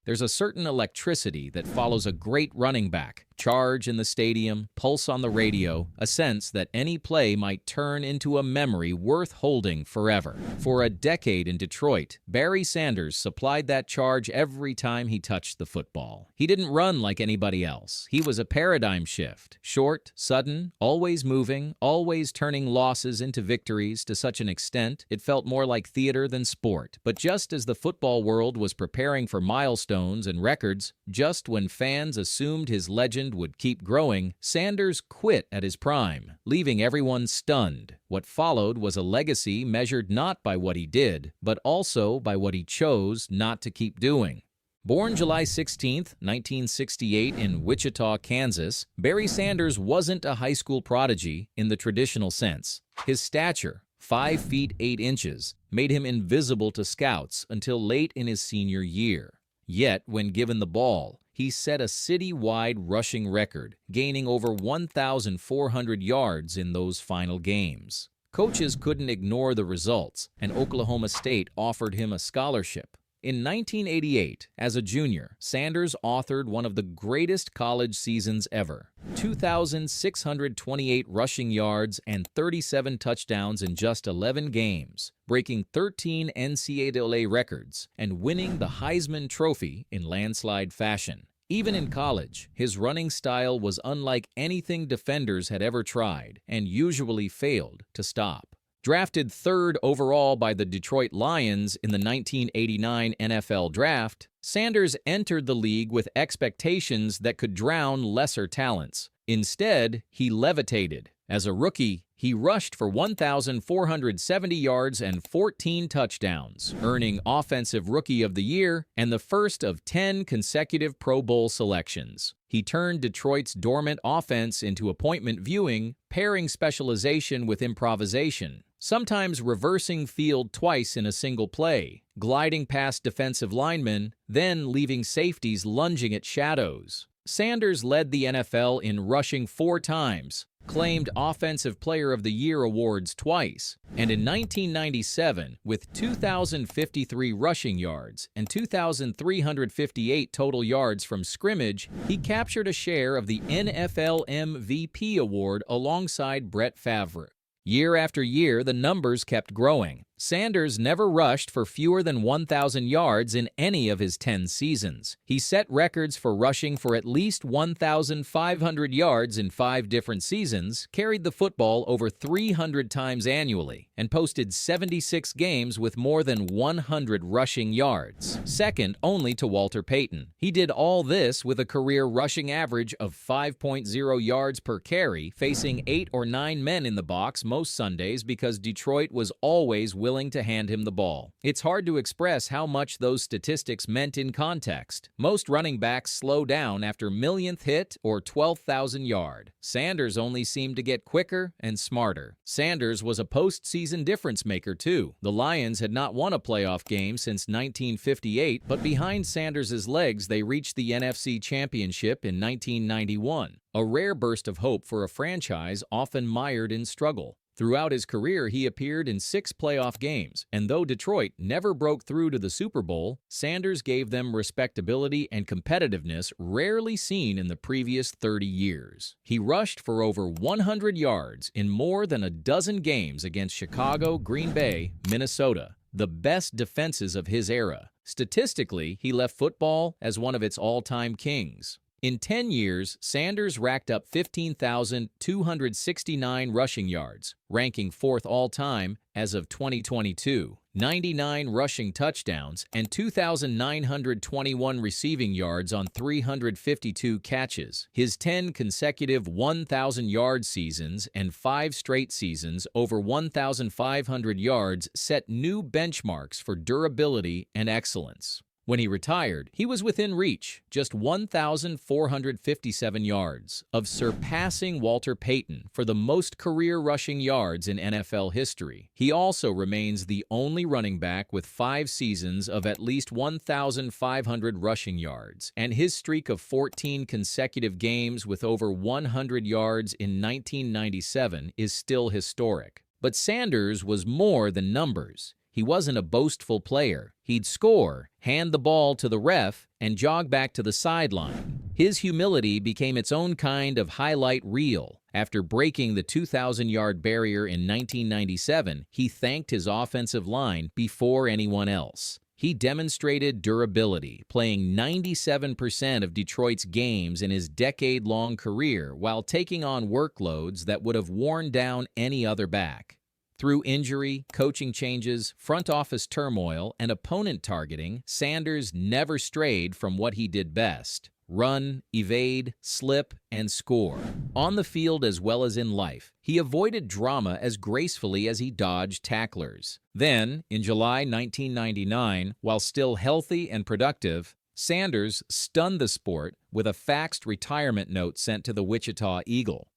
There's a certain electricity that follows a great running back. Charge in the stadium, pulse on the radio, a sense that any play might turn into a memory worth holding forever. For a decade in Detroit, Barry Sanders supplied that charge every time he touched the football. He didn't run like anybody else. He was a paradigm shift. Short, sudden, always moving, always turning losses into victories to such an extent it felt more like theater than sport. But just as the football world was preparing for milestones and records, just when fans assumed his legend would keep growing, Sanders quit at his prime, leaving everyone stunned. What followed was a legacy measured not by what he did, but also by what he chose not to keep doing. Born July 16, 1968 in Wichita, Kansas, Barry Sanders wasn't a high school prodigy in the traditional sense. His stature, 5 feet 8 inches, made him invisible to scouts until late in his senior year. Yet, when given the ball, he set a city-wide rushing record, gaining over 1,400 yards in those final games. Coaches couldn't ignore the results, and Oklahoma State offered him a scholarship. In 1988, as a junior, Sanders authored one of the greatest college seasons ever. 2,628 rushing yards and 37 touchdowns in just 11 games, breaking 13 NCAA records and winning the Heisman Trophy in landslide fashion. Even in college, his running style was unlike anything defenders had ever tried and usually failed to stop. Drafted 3rd overall by the Detroit Lions in the 1989 NFL Draft, Sanders entered the league with expectations that could drown lesser talents. Instead, he levitated. As a rookie, he rushed for 1,470 yards and 14 touchdowns, earning Offensive Rookie of the Year and the first of 10 consecutive Pro Bowl selections. He turned Detroit's dormant offense into appointment viewing, pairing specialization with improvisation, sometimes reversing field twice in a single play, gliding past defensive linemen, then leaving safeties lunging at shadows. Sanders led the NFL in rushing 4 times, claimed Offensive Player of the Year awards twice, and in 1997, with 2,053 rushing yards and 2,358 total yards from scrimmage, he captured a share of the NFL MVP award alongside Brett Favre. Year after year, the numbers kept growing. Sanders never rushed for fewer than 1,000 yards in any of his 10 seasons. He set records for rushing for at least 1,500 yards in 5 different seasons, carried the football over 300 times annually, and posted 76 games with more than 100 rushing yards, second only to Walter Payton. He did all this with a career rushing average of 5.0 yards per carry, facing 8 or 9 men in the box most Sundays because Detroit was always willing to hand him the ball. It's hard to express how much those statistics meant in context. Most running backs slow down after millionth hit or 12,000 yard. Sanders only seemed to get quicker and smarter. Sanders was a postseason difference maker too. The Lions had not won a playoff game since 1958, but behind Sanders' legs they reached the NFC Championship in 1991, a rare burst of hope for a franchise often mired in struggle. Throughout his career, he appeared in 6 playoff games, and though Detroit never broke through to the Super Bowl, Sanders gave them respectability and competitiveness rarely seen in the previous 30 years. He rushed for over 100 yards in more than a dozen games against Chicago, Green Bay, Minnesota, the best defenses of his era. Statistically, he left football as one of its all-time kings. In 10 years, Sanders racked up 15,269 rushing yards, ranking 4th all-time as of 2022, 99 rushing touchdowns, and 2,921 receiving yards on 352 catches. His 10 consecutive 1,000-yard seasons and 5 straight seasons over 1,500 yards set new benchmarks for durability and excellence. When he retired, he was within reach, just 1,457 yards, of surpassing Walter Payton for the most career rushing yards in NFL history. He also remains the only running back with 5 seasons of at least 1,500 rushing yards, and his streak of 14 consecutive games with over 100 yards in 1997 is still historic. But Sanders was more than numbers. He wasn't a boastful player. He'd score, hand the ball to the ref, and jog back to the sideline. His humility became its own kind of highlight reel. After breaking the 2,000-yard barrier in 1997, he thanked his offensive line before anyone else. He demonstrated durability, playing 97% of Detroit's games in his decade-long career while taking on workloads that would have worn down any other back. Through injury, coaching changes, front office turmoil, and opponent targeting, Sanders never strayed from what he did best: run, evade, slip, and score. On the field as well as in life, he avoided drama as gracefully as he dodged tacklers. Then, in July 1999, while still healthy and productive, Sanders stunned the sport with a faxed retirement note sent to the Wichita Eagle.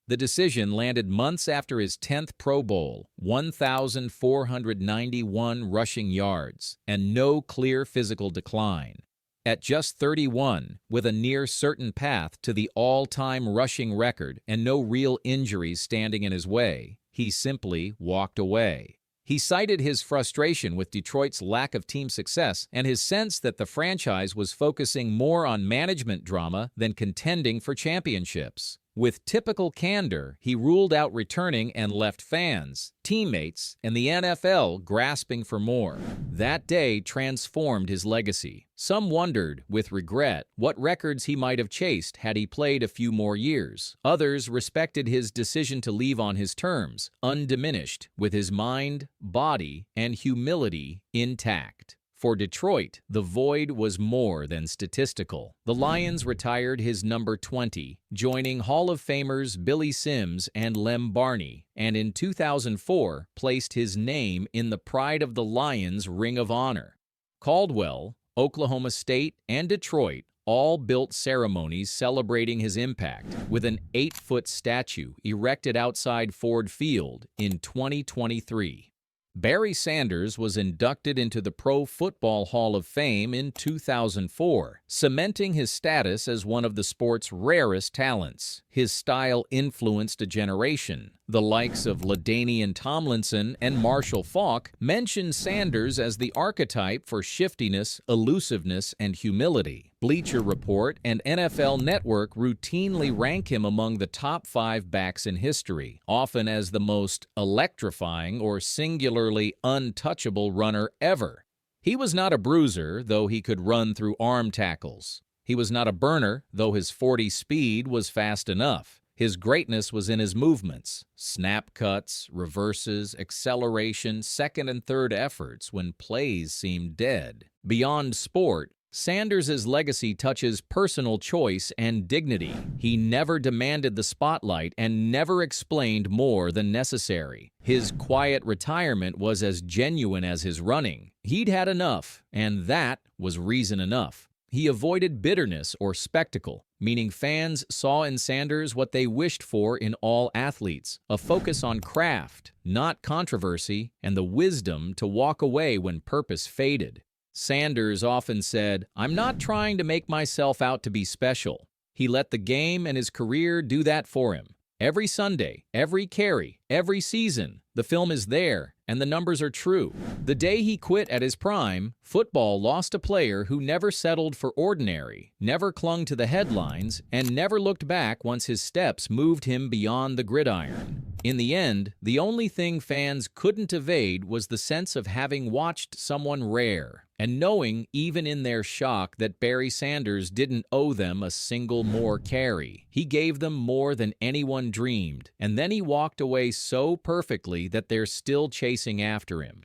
The decision landed months after his 10th Pro Bowl, 1,491 rushing yards, and no clear physical decline. At just 31, with a near-certain path to the all-time rushing record and no real injuries standing in his way, he simply walked away. He cited his frustration with Detroit's lack of team success and his sense that the franchise was focusing more on management drama than contending for championships. With typical candor, he ruled out returning and left fans, teammates, and the NFL grasping for more. That day transformed his legacy. Some wondered, with regret, what records he might have chased had he played a few more years. Others respected his decision to leave on his terms, undiminished, with his mind, body, and humility intact. For Detroit, the void was more than statistical. The Lions retired his number 20, joining Hall of Famers Billy Sims and Lem Barney, and in 2004 placed his name in the Pride of the Lions Ring of Honor. Caldwell, Oklahoma State, and Detroit all built ceremonies celebrating his impact, with an 8-foot statue erected outside Ford Field in 2023. Barry Sanders was inducted into the Pro Football Hall of Fame in 2004, cementing his status as one of the sport's rarest talents. His style influenced a generation. The likes of LaDainian Tomlinson and Marshall Faulk mentioned Sanders as the archetype for shiftiness, elusiveness, and humility. Bleacher Report and NFL Network routinely rank him among the top 5 backs in history, often as the most electrifying or singularly untouchable runner ever. He was not a bruiser, though he could run through arm tackles. He was not a burner, though his 40 speed was fast enough. His greatness was in his movements: snap cuts, reverses, acceleration, second and third efforts when plays seemed dead. Beyond sport, Sanders' legacy touches personal choice and dignity. He never demanded the spotlight and never explained more than necessary. His quiet retirement was as genuine as his running. He'd had enough, and that was reason enough. He avoided bitterness or spectacle, meaning fans saw in Sanders what they wished for in all athletes: a focus on craft, not controversy, and the wisdom to walk away when purpose faded. Sanders often said, "I'm not trying to make myself out to be special." He let the game and his career do that for him. Every Sunday, every carry, every season, the film is there, and the numbers are true. The day he quit at his prime, football lost a player who never settled for ordinary, never clung to the headlines, and never looked back once his steps moved him beyond the gridiron. In the end, the only thing fans couldn't evade was the sense of having watched someone rare, and knowing, even in their shock, that Barry Sanders didn't owe them a single more carry. He gave them more than anyone dreamed, and then he walked away so perfectly that they're still chasing after him.